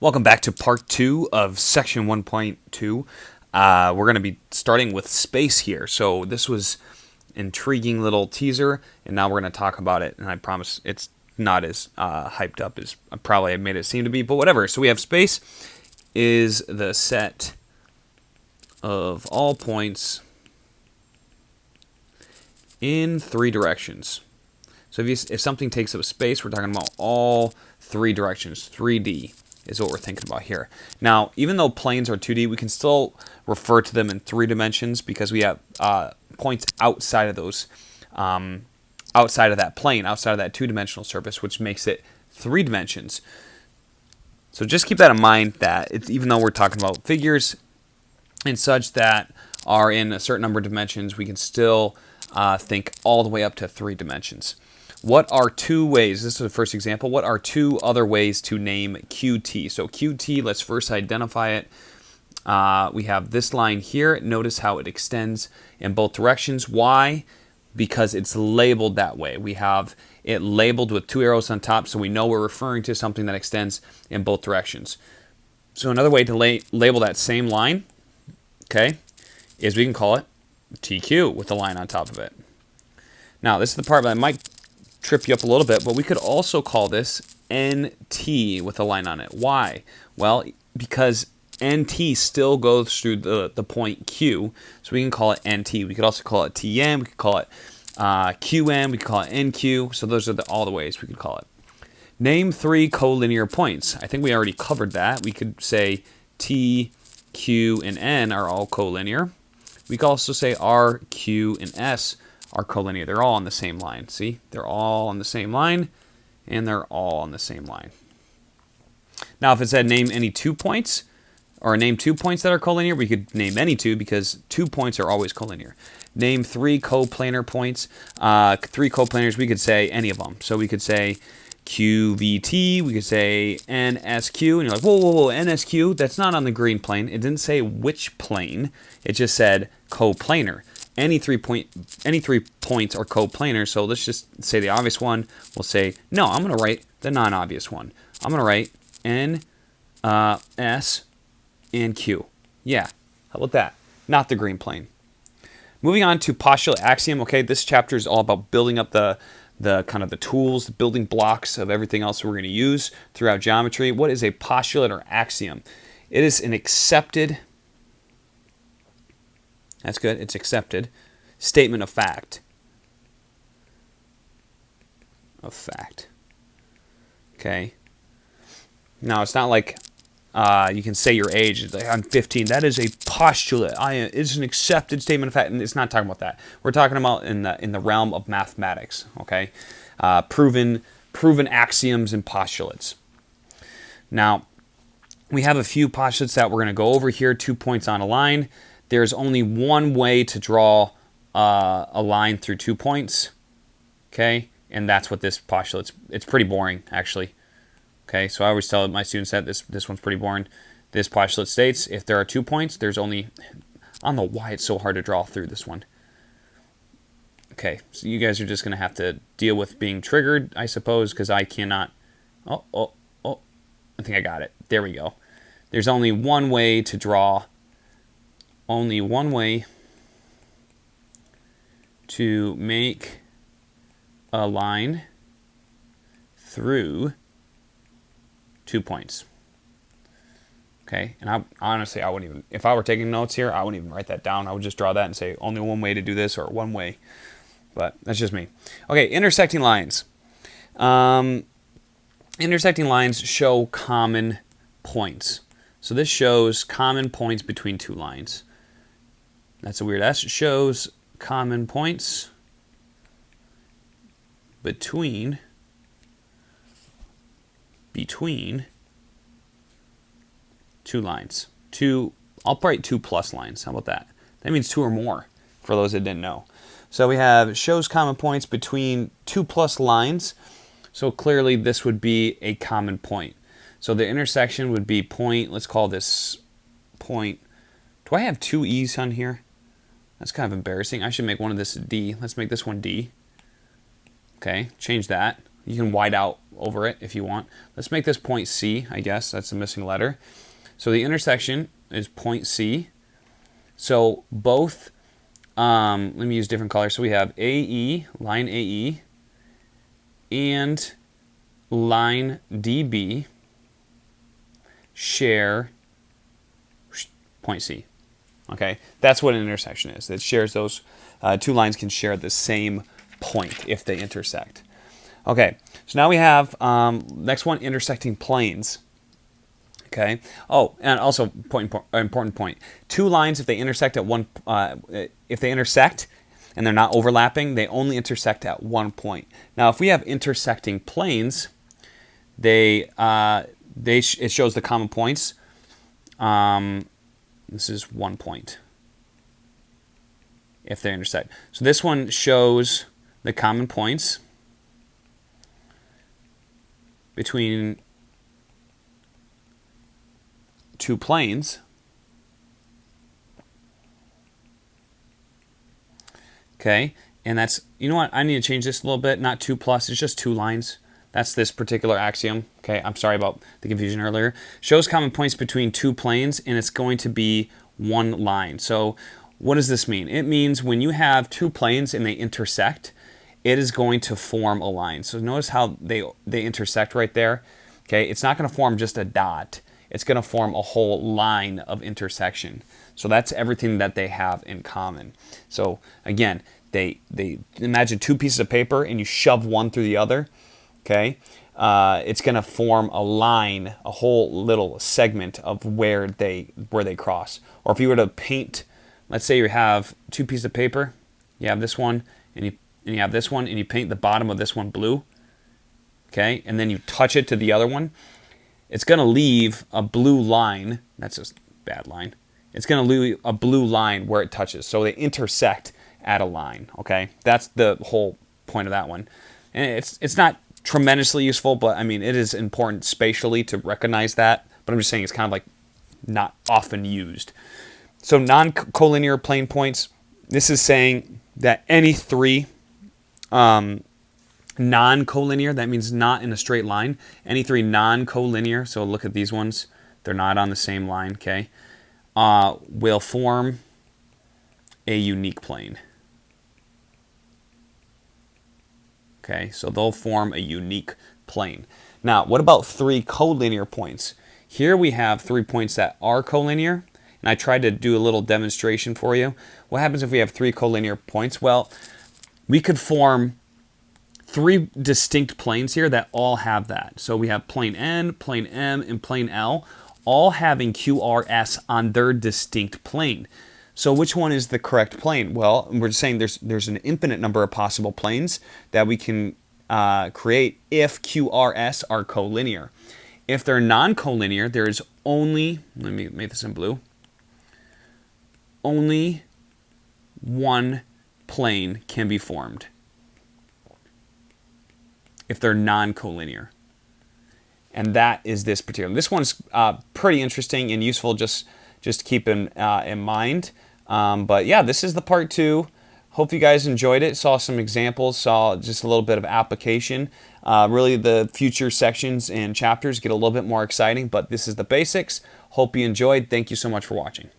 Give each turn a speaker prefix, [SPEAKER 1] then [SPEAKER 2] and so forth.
[SPEAKER 1] Welcome back to part 2 of section 1.2. We're going to be starting with space here. So this was intriguing little teaser, and now we're going to talk about it. And I promise it's not as hyped up as I probably made it seem to be, but whatever. So we have space is the set of all points in three directions. So if something takes up space, we're talking about all three directions, 3D. Is what we're thinking about here. Now, even though planes are 2D, we can still refer to them in 3 dimensions because we have points outside of those, outside of that plane, outside of that 2-dimensional surface, which makes it 3 dimensions. So just keep that in mind that even though we're talking about figures and such that are in a certain number of dimensions, we can still think all the way up to 3 dimensions. What are 2 ways? This is the first example. What are 2 other ways to name QT? So QT, let's first identify it. We have this line here. Notice how it extends in both directions. Why? Because it's labeled that way. We have it labeled with 2 arrows on top, so we know we're referring to something that extends in both directions. So another way to label that same line, okay, is we can call it TQ with a line on top of it. Now, this is the part that might trip you up a little bit, but we could also call this NT with a line on it. Why? Well, because NT still goes through the point Q, so we can call it NT. We could also call it TN, we could call it QN, we could call it NQ, so those are all the ways we could call it. Name 3 collinear points. I think we already covered that. We could say T, Q, and N are all collinear. We could also say R, Q, and S are collinear. They're all on the same line. See? They're all on the same line, and they're all on the same line. Now, if it said name any 2 points, or name 2 points that are collinear, we could name any 2 because 2 points are always collinear. Name 3 coplanar points. 3 coplanars, we could say any of them. So we could say QVT, we could say NSQ, and you're like, whoa, NSQ? That's not on the green plane. It didn't say which plane. It just said coplanar. Any 3 points are coplanar, so let's just say the obvious one. We'll say, no, I'm going to write the non-obvious one. I'm going to write N, S, and Q. Yeah, how about that? Not the green plane. Moving on to Postulate Axiom. Okay, this chapter is all about building up the kind of the tools, the building blocks of everything else we're going to use throughout geometry. What is a postulate or axiom? It is an accepted... That's good. It's accepted. Statement of fact. Of fact. Okay. Now, it's not like you can say your age. It's like, I'm 15. That is a postulate. It's an accepted statement of fact. And it's not talking about that. We're talking about in the realm of mathematics. Okay. Proven axioms and postulates. Now, we have a few postulates that we're going to go over here. 2 points on a line. There's only one way to draw a line through 2 points, okay? And that's what this postulate, it's pretty boring, actually. Okay, so I always tell my students that this one's pretty boring. This postulate states, if there are 2 points, there's only, I don't know why it's so hard to draw through this one. Okay, so you guys are just going to have to deal with being triggered, I suppose, because I cannot, I think I got it. There we go. There's only one way to draw only one way to make a line through 2 points. Okay, and honestly, I wouldn't even, if I were taking notes here, I wouldn't even write that down. I would just draw that and say only one way to do this or one way. But that's just me. Okay, intersecting lines. Intersecting lines show common points. So this shows common points between 2 lines. That's a weird S. It shows common points between 2 lines. I'll write 2 plus lines. How about that? That means 2 or more for those that didn't know. So we have shows common points between 2 plus lines. So clearly this would be a common point. So the intersection would be point, let's call this point. Do I have 2 E's on here? That's kind of embarrassing. I should make one of this D. Let's make this one D. Okay, change that. You can white out over it if you want. Let's make this point C, I guess. That's the missing letter. So the intersection is point C. So both, let me use different colors. So we have AE, line AE, and line DB share point C. Okay, that's what an intersection is. It shares those, two lines can share the same point if they intersect. Okay, so now we have, next one, intersecting planes. Okay. Oh, and also important point. Two lines, if they intersect at one, if they intersect and they're not overlapping, they only intersect at one point. Now, if we have intersecting planes, it shows the common points. This is 1 point if they intersect. So this one shows the common points between two planes. Okay, and that's, you know what, I need to change this a little bit, not 2 plus, it's just 2 lines. That's this particular axiom. Okay, I'm sorry about the confusion earlier. Shows common points between two planes, and it's going to be 1 line. So what does this mean? It means when you have two planes and they intersect, it is going to form a line. So notice how they intersect right there. Okay, it's not going to form just a dot. It's going to form a whole line of intersection. So that's everything that they have in common. So again, they imagine 2 pieces of paper and you shove one through the other. Okay, it's going to form a line, a whole little segment of where they cross. Or if you were to paint, let's say you have 2 pieces of paper, you have this one and you have this one, and you paint the bottom of this one blue. Okay, and then you touch it to the other one. It's going to leave a blue line. That's a bad line. It's going to leave a blue line where it touches. So they intersect at a line. Okay, that's the whole point of that one. And it's not tremendously useful, but I mean, it is important spatially to recognize that. But I'm just saying it's kind of like not often used. So non-collinear plane points. This is saying that any 3 non-collinear, that means not in a straight line. Any 3 non-collinear, so look at these ones, they're not on the same line, okay, will form a unique plane. Okay, so they'll form a unique plane. Now, what about 3 collinear points? Here we have 3 points that are collinear, and I tried to do a little demonstration for you. What happens if we have 3 collinear points? Well, we could form 3 distinct planes here that all have that. So we have plane N, plane M, and plane L, all having QRS on their distinct plane. So which one is the correct plane? Well, we're just saying there's an infinite number of possible planes that we can create if QRS are collinear. If they're non-collinear, there is only, let me make this in blue, only 1 plane can be formed if they're non-collinear. And that is this particular. This one's pretty interesting and useful just to keep in mind. But yeah, this is the part 2. Hope you guys enjoyed it. Saw some examples, saw just a little bit of application. Really the future sections and chapters get a little bit more exciting, but this is the basics. Hope you enjoyed. Thank you so much for watching.